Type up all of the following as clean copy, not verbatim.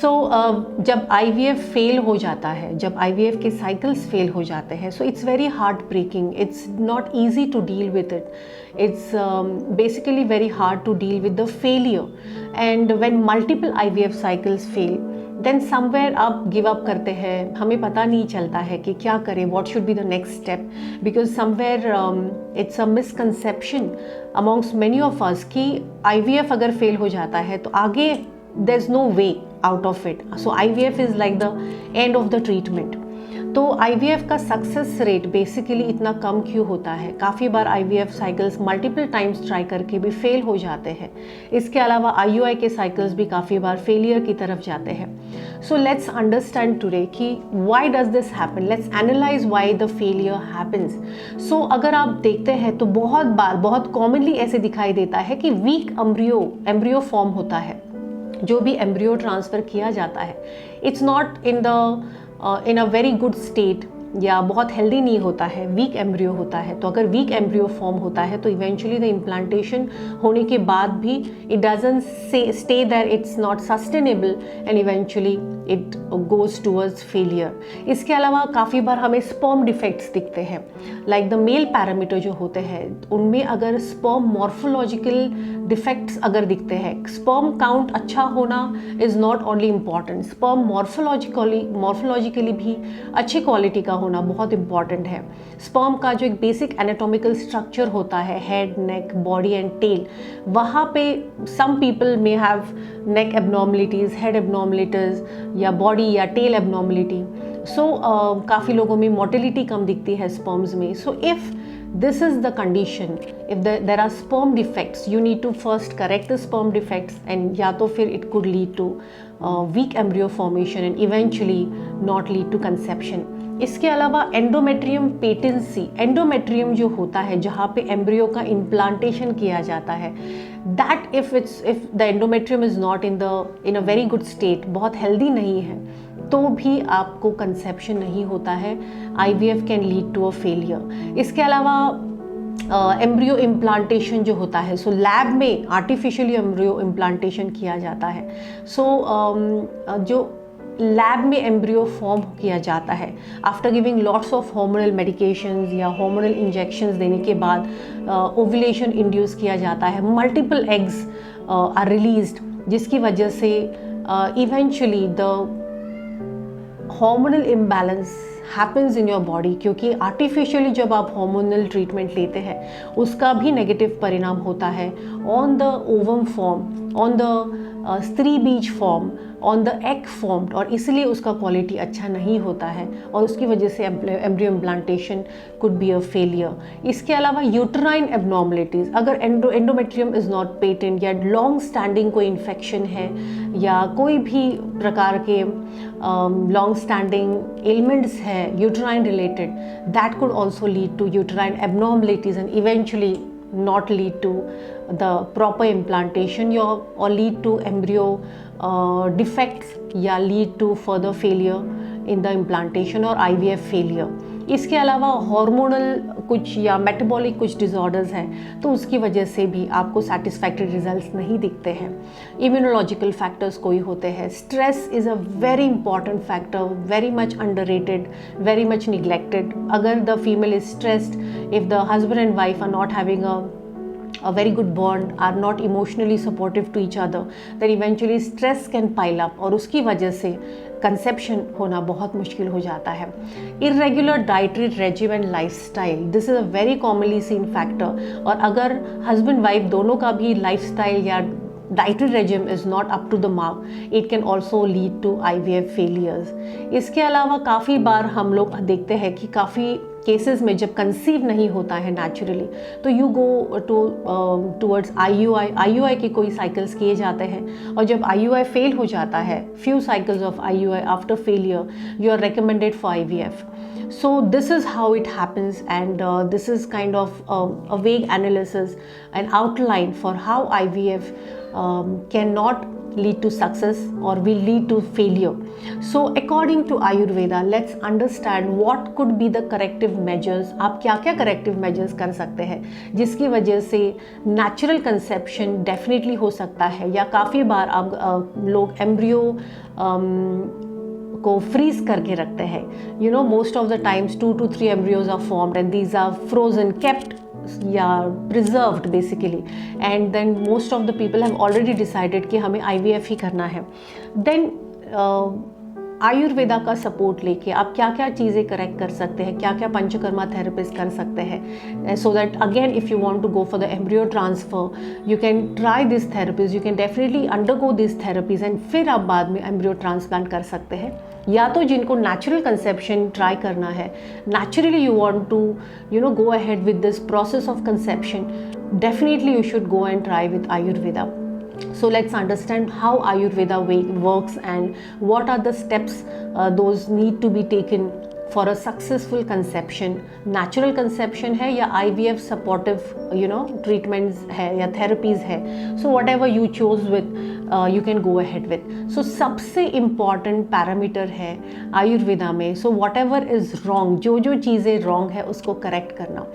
जब IVF fail हो जाता है, जब IVF के साइकिल्स फेल हो जाते हैं, so it's very heart breaking, it's not easy to deal with it, it's basically very hard to deal with the failure. And when multiple IVF cycles fail, then somewhere आप give up करते हैं, हमें पता नहीं चलता है कि क्या करें, what should be the next step, because somewhere it's a misconception amongst many of us कि IVF अगर फेल हो जाता है तो आगे there's no way out of it, so IVF is like the end of the treatment। तो IVF का success rate basically इतना कम क्यों होता है? काफ़ी बार IVF cycles multiple times try करके भी फेल हो जाते हैं। इसके अलावा IUI के साइकिल्स भी काफ़ी बार फेलियर की तरफ जाते हैं। सो लेट्स अंडरस्टैंड टुडे कि why does this happen, let's analyse why the failure happens. So अगर आप देखते हैं तो बहुत बार, बहुत कॉमनली ऐसे दिखाई देता है कि वीक एम्ब्रियो फॉर्म होता है। जो भी एम्ब्रियो ट्रांसफ़र किया जाता है, it's not in a very good state, या बहुत हेल्दी नहीं होता है, वीक एम्ब्रियो होता है। तो अगर वीक एम्ब्रियो फॉर्म होता है तो इवेंचुअली द इम्प्लांटेशन होने के बाद भी it doesn't stay there, it's not sustainable and eventually it goes towards failure. इसके अलावा काफ़ी बार हमें स्पर्म डिफेक्ट्स दिखते हैं, लाइक द मेल पैरामीटर जो होते हैं उनमें अगर स्पर्म मॉर्फोलॉजिकल डिफेक्ट्स अगर दिखते हैं, स्पर्म काउंट अच्छा होना is not only important, sperm morphologically भी अच्छी क्वालिटी का होना बहुत इंपॉर्टेंट है। स्पर्म का जो एक बेसिक एनाटॉमिकल स्ट्रक्चर होता है, head, neck, body and tail, वहाँ पे some people may have neck abnormalities, head abnormalities, या बॉडी या टेल एबनॉर्मलिटी। सो काफ़ी लोगों में मोटिलिटी कम दिखती है स्पर्म्स में। So if this is the condition, if there are sperm defects, you need to first correct the sperm defects, and या तो फिर it could lead to weak embryo formation and eventually not lead to conception। इसके अलावा endometrium patency, endometrium जो होता है जहाँ पे एम्ब्रियो का इम्प्लांटेशन किया जाता है, that if the endometrium is not in a very good state, बहुत हेल्दी नहीं है, तो भी आपको कंसेप्शन नहीं होता है। IVF can lead to a failure. इसके अलावा एम्ब्रियो इम्प्लांटेशन जो होता है, सो लैब में आर्टिफिशियली एम्ब्रियो इम्प्लांटेशन किया जाता है। जो लैब में एम्ब्रियो फॉर्म किया जाता है after giving lots of hormonal medications या हार्मोनल इंजेक्शंस देने के बाद ओव्यूलेशन इंड्यूस किया जाता है, मल्टीपल एग्स आर रिलीज्ड, जिसकी वजह से eventually the hormonal imbalance happens in your body, क्योंकि आर्टिफिशियली जब आप हार्मोनल ट्रीटमेंट लेते हैं उसका भी नेगेटिव परिणाम होता है on the ovum form, on the स्त्री बीज form, on the egg form, और इसलिए उसका क्वालिटी अच्छा नहीं होता है और उसकी वजह से embryo implantation could be a failure. इसके अलावा यूट्राइन एबनॉर्मलिटीज़, अगर एंडोमेट्रियम इज़ नॉट पेटेंट या लॉन्ग स्टैंडिंग कोई इन्फेक्शन है या कोई भी प्रकार के लॉन्ग स्टैंडिंग एलिमेंट्स है uterine related, that could also lead to uterine abnormalities and eventually not lead to the proper implantation or lead to embryo defects या lead to further failure in the implantation or IVF failure। इसके अलावा hormonal कुछ या metabolic कुछ disorders हैं तो उसकी वजह से भी आपको सेटिस्फैक्टरी रिजल्ट्स नहीं दिखते हैं। इम्यूनोलॉजिकल फैक्टर्स कोई होते हैं, stress is a very important factor, very much underrated, very much neglected. अगर the female is stressed, if the husband and wife are not having a very good bond, are not emotionally supportive to each other, then eventually stress can pile up और उसकी वजह से conception होना बहुत मुश्किल हो जाता है। Irregular dietary regime and lifestyle, this is a very commonly seen factor, और अगर हस्बैंड वाइफ दोनों का भी लाइफस्टाइल या dietary regime is not up to the mark, it can also lead to IVF failures। इसके अलावा काफ़ी बार हम लोग देखते हैं कि काफ़ी केसेस में जब कंसीव नहीं होता है नेचुरली तो यू गो टूवर्ड्स IUI के कोई साइकिल्स किए जाते हैं, और जब IUI फेल हो जाता है, few cycles of IUI after failure, you are recommended for IVF। So this is how it happens, and this is kind of a vague analysis and outline for how IVF cannot lead to success or will lead to failure. So according to Ayurveda, let's understand what could be the corrective measures. आप क्या क्या corrective measures कर सकते हैं जिसकी वजह से natural conception definitely हो सकता है, या काफ़ी बार आप लोग एम्ब्रियो को फ्रीज करके रखते हैं. You know, most of the times 2 to 3 embryos are formed and these are frozen, kept या preserved basically, and then most of the people have already decided कि हमें IVF ही करना है. Then आयुर्वेदा का सपोर्ट लेके आप क्या क्या चीज़ें करेक्ट कर सकते हैं, क्या क्या पंचकर्मा थेरेपिस्ट कर सकते हैं, so that again if you want to go for the embryo transfer you can try this therapies, you can definitely undergo this therapies and फिर आप बाद में एम्ब्रियो ट्रांसप्लांट कर सकते हैं. या तो जिनको नेचुरल कंसेप्शन ट्राई करना है, naturally you want to go ahead with this process of conception, definitely you should go and try with Ayurveda. So let's understand how Ayurveda works and what are the steps those need to be taken for a successful conception. Natural conception है या IVF supportive treatments है या therapies है. So whatever you chose with you can go ahead with. So सबसे important parameter है आयुर्वेदा में. So whatever is wrong, जो चीज़ें wrong है उसको correct करना.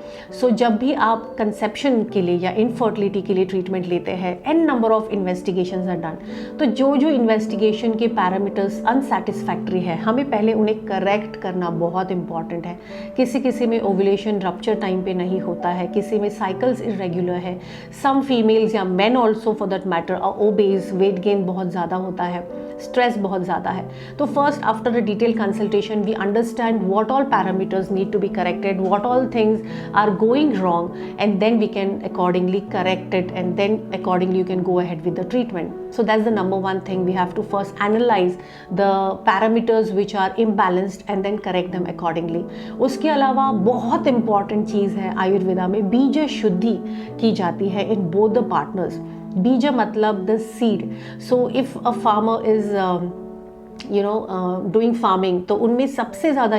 So जब भी आप conception के लिए या infertility के लिए treatment लेते हैं, n number of investigations are done. तो जो investigation के parameters unsatisfactory है, हमें पहले उन्हें correct करना बहुत important है. किसी में ovulation rupture time पे नहीं होता है, किसी में cycles irregular है, some females या men also for that matter are obese, weight gain बहुत ज़्यादा होता है, stress बहुत ज़्यादा है. तो first after a detailed consultation we understand what all parameters need to be corrected, what all things are going wrong, and then we can accordingly correct it, and then accordingly you can go ahead with the treatment. So that's the number one thing. We have to first analyze the parameters which are imbalanced and then correct them accordingly. उसके अलावा बहुत important चीज़ है आयुर्वेदा में, बीज शुद्धि की जाती है in both the partners. बीज मतलब the seed. So if a farmer is doing farming, तो उनमें सबसे ज़्यादा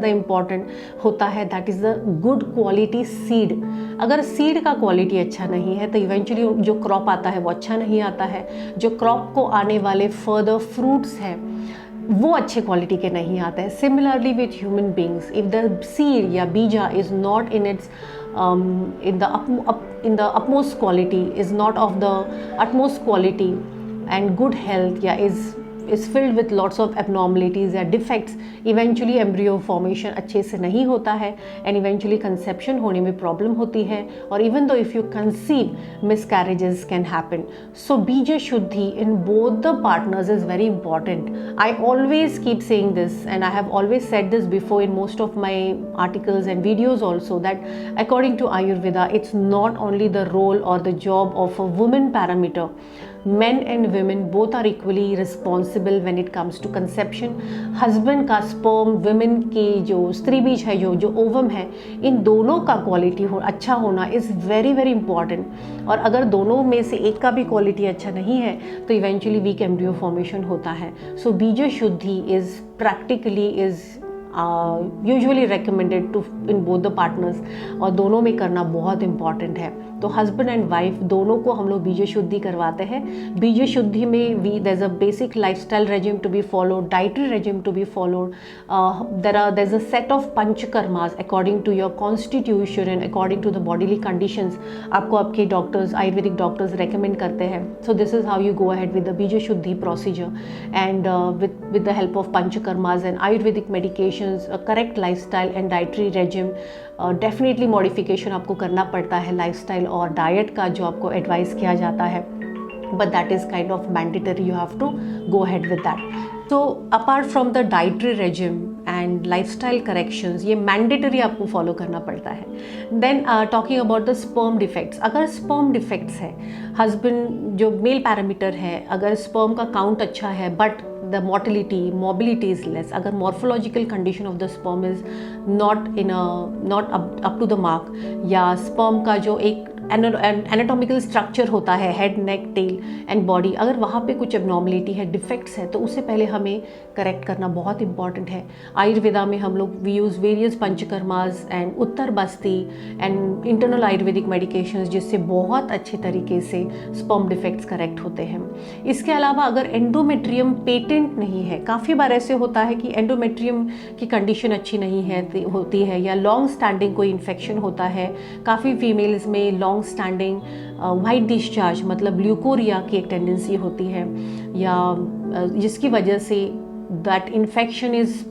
इम्पॉर्टेंट होता है that is the good quality seed. अगर सीड का क्वालिटी अच्छा नहीं है तो इवेंचुअली जो क्रॉप आता है वो अच्छा नहीं आता है. जो क्रॉप को आने वाले फर्दर फ्रूट्स हैं वो अच्छे क्वालिटी के नहीं आते हैं. Similarly with human beings, if the seed या बीजा is not in its in the utmost quality, is not of the utmost quality and good health, या is filled with lots of abnormalities या defects, eventually embryo formation अच्छे से नहीं होता है and eventually conception होने में problem होती है, और even though if you conceive, miscarriages can happen. So bija shuddhi in both the partners is very important. I always keep saying this, and I have always said this before in most of my articles and videos also, that according to Ayurveda it's not only the role or the job of a woman parameter. Men and women both are equally responsible when it comes to conception. Husband का sperm, women के जो स्त्री बीज है, जो ovum है, इन दोनों का क्वालिटी अच्छा होना इज़ वेरी वेरी इंपॉर्टेंट. और अगर दोनों में से एक का भी क्वालिटी अच्छा नहीं है तो इवेंचुअली वीक एम्ब्रियो फॉर्मेशन होता है. So beej shuddhi is practically usually recommended to in both the partners, और दोनों में करना बहुत इंपॉर्टेंट है. तो हस्बैंड एंड वाइफ दोनों को हम लोग बीज शुद्धि करवाते हैं. बीज शुद्धि में there is a basic lifestyle regime to be followed, dietary regime to be followed, there is a set of panchakarmas according to your constitution and according to the bodily conditions. आपको आपके डॉक्टर्स, आयुर्वेदिक डॉक्टर्स रेकमेंड करते हैं. So this is how you go ahead with the beej shuddhi procedure, and with the help of panchakarmas and Ayurvedic medication, correct lifestyle and dietary regime. Definitely modification आपको करना पड़ता है lifestyle और diet का जो आपको एडवाइस किया जाता है, but that is kind of mandatory, you have to go ahead with that. तो apart from the dietary regime and lifestyle corrections, ये मैंडेटरी आपको फॉलो करना पड़ता है. Then talking about the sperm defects. अगर स्पर्म डिफेक्ट्स है, husband जो male parameter है, अगर स्पर्म का काउंट अच्छा है but the mobility is less, अगर morphological condition of the sperm is not up to the mark, या sperm का जो एक एनाटॉमिकल स्ट्रक्चर होता है, head, neck, tail and body, अगर वहाँ पे कुछ एबनॉर्मलिटी है, डिफेक्ट्स है, तो उससे पहले हमें करेक्ट करना बहुत इंपॉर्टेंट है। आयुर्वेदा में हम लोग we use various पंचकर्मास and Uttar Basti and internal Ayurvedic medications, जिससे बहुत अच्छे तरीके से स्पर्म डिफेक्ट्स करेक्ट होते हैं। इसके अलावा अगर एंडोमेट्रियम पेटेंट नहीं है, काफ़ी बार ऐसे होता है कि एंडोमेट्रियम की कंडीशन अच्छी नहीं है होती है, या लॉन्ग स्टैंडिंग कोई इन्फेक्शन होता है, काफ़ी फीमेल्स में लॉन्ग स्टैंडिंग वाइट डिस्चार्ज मतलब ल्यूकोरिया की एक टेंडेंसी होती है, या जिसकी वजह say that infection is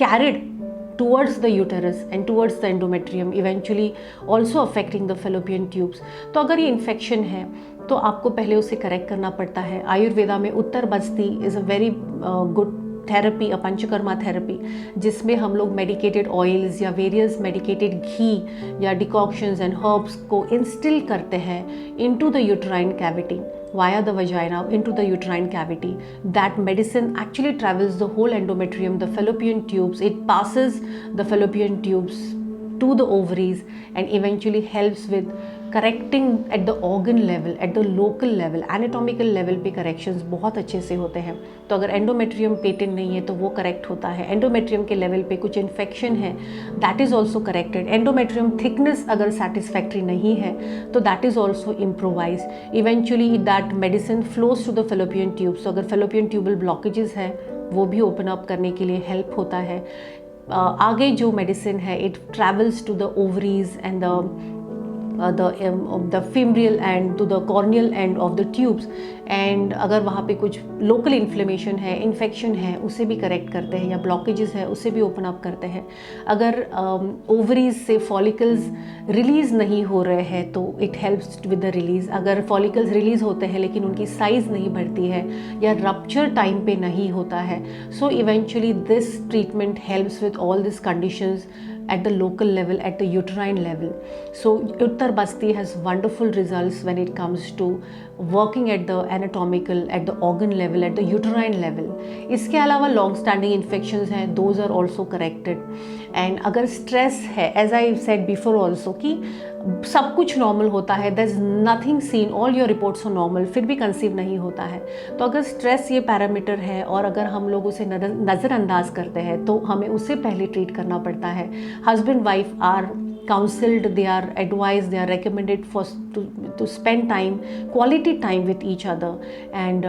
carried towards the uterus and towards the endometrium, eventually also affecting the fallopian tubes। तो अगर ये इन्फेक्शन है तो आपको पहले उसे करेक्ट करना पड़ता है। आयुर्वेदा में उत्तर बस्ती is a very good therapy, a panchakarma therapy, जिसमें हम लोग मेडिकेटेड ऑयल्स या वेरियस मेडिकेटेड घी या डिकॉक्शंस एंड हर्ब्स को इंस्टिल करते हैं into the uterine cavity via the vagina into the uterine cavity. That medicine actually travels the whole endometrium, the fallopian tubes. It passes the fallopian tubes to the ovaries and eventually helps with correcting at the organ level, at the local level, anatomical level पे corrections बहुत अच्छे से होते हैं। तो अगर endometrium patent नहीं है तो वो correct होता है। endometrium के level पे कुछ infection है, that is also corrected। endometrium thickness अगर satisfactory नहीं है तो that is also improvised। eventually that medicine flows to the fallopian tubes। तो अगर fallopian tubal blockages है वो भी open up करने के लिए help होता है। आगे जो मेडिसिन है it travels to the ovaries and the femoral and to the corneal end of the tubes, and अगर वहाँ पे कुछ लोकल इन्फ्लेमेशन है, इन्फेक्शन है, उसे भी करेक्ट करते हैं, या ब्लॉकेजेस है उसे भी ओपन अप करते हैं। अगर ओवरीज से फॉलिकल्स रिलीज़ नहीं हो रहे हैं तो it helps with the release. अगर फॉलिकल्स रिलीज़ होते हैं लेकिन उनकी साइज़ नहीं बढ़ती है या रप्चर टाइम पे नहीं होता है, so eventually this treatment helps with all this conditions at the local level, at the uterine level. So Uttar Basti has wonderful results when it comes to working at the anatomical, at the organ level, at the uterine level. इसके अलावा long standing infections हैं, those are also corrected. And अगर stress है, as I said before also कि सब कुछ normal होता है, there is nothing seen, all your reports are normal, फिर भी कंसीव नहीं होता है, तो अगर स्ट्रेस ये पैरामीटर है और अगर हम लोग उसे नज़रअंदाज करते हैं तो हमें उससे पहले ट्रीट करना पड़ता है। Husband wife are counseled, they are advised, they are recommended to spend time, quality time with each other, and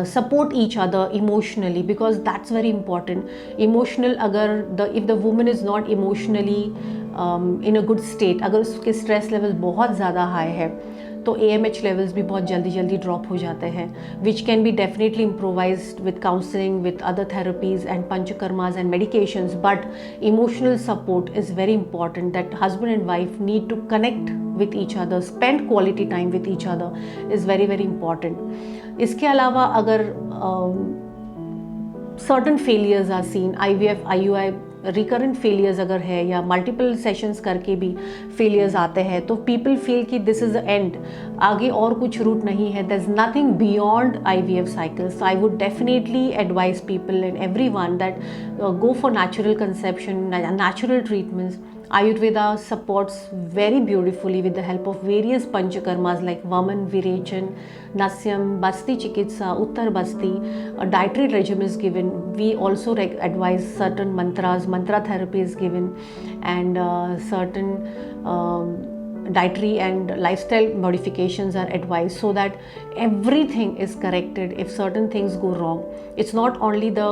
support each other emotionally, because that's very important. Emotional, अगर if the woman is not emotionally in a good state, अगर उसके stress levels बहुत ज़्यादा high है तो AMH levels भी बहुत जल्दी ड्रॉप हो जाते हैं, which can be definitely improvised with counseling, with other therapies and panchakarmas and medications. But emotional support is very important, that husband and wife need to connect with each other, spend quality time with each other is very very important. इसके अलावा अगर certain failures are seen, IVF, IUI recurrent failures अगर है या multiple sessions करके भी failures आते हैं तो पीपल फील कि दिस इज़ द एंड, आगे और कुछ रूट नहीं है, there is nothing beyond IVF cycles. I would definitely advise people and everyone that go for natural conception, natural treatments. Ayurveda supports very beautifully with the help of various panchakarmas like Vaman, Virechan, Nasyam, Basti Chikitsa, Uttar Basti. A dietary regimen is given. We also advise certain mantras, mantra therapy is given, and certain dietary and lifestyle modifications are advised so that everything is corrected if certain things go wrong. It's not only the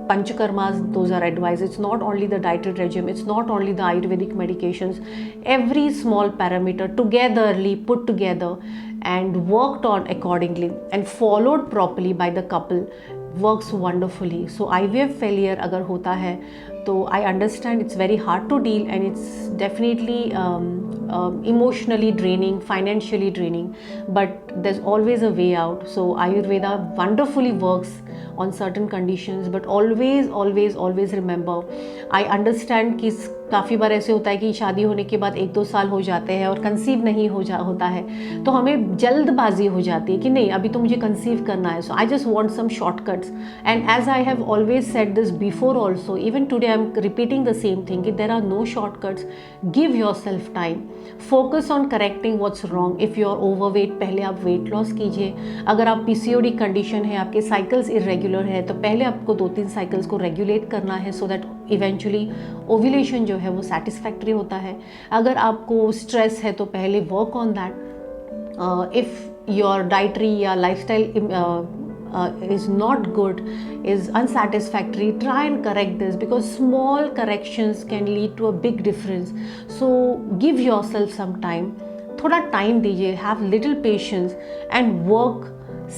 panchakarmas, those are advised, it's not only the dietary regime, it's not only the Ayurvedic medications. Every small parameter togetherly put together and worked on accordingly and followed properly by the couple works wonderfully. So IVF failure अगर होता है तो I understand it's very hard to deal and it's definitely emotionally draining, financially draining, but there's always a way out. So Ayurveda wonderfully works on certain conditions, but always remember, I understand कि काफ़ी बार ऐसे होता है कि शादी होने के बाद 1-2 साल हो जाते हैं और कंसीव नहीं होता है, तो हमें जल्दबाजी हो जाती है कि नहीं अभी तो मुझे कंसीव करना है, so I just want some shortcuts. And as I have always said this before also, even today I am repeating the same thing कि there are no shortcuts. Give yourself time, focus on correcting what's wrong. If you are overweight, पहले आप weight loss कीजिए। अगर आप PCOD condition है, आपके cycles irregular है, तो पहले आपको 2-3 साइकिल्स को रेगुलेट करना है, सो दैट इवेंचुअली ओव्यूलेशन जो है वो सेटिस्फैक्ट्री होता है। अगर आपको स्ट्रेस है तो पहले work on that. If your dietary या lifestyle is not good, is unsatisfactory, try and correct this, because small corrections can lead to a big difference. So give yourself some time, थोड़ा time दीजिए, have little patience and work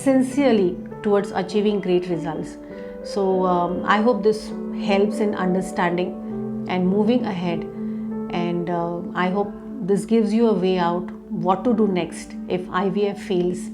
sincerely towards achieving great results. So I hope this helps in understanding and moving ahead, and I hope this gives you a way out what to do next if IVF fails.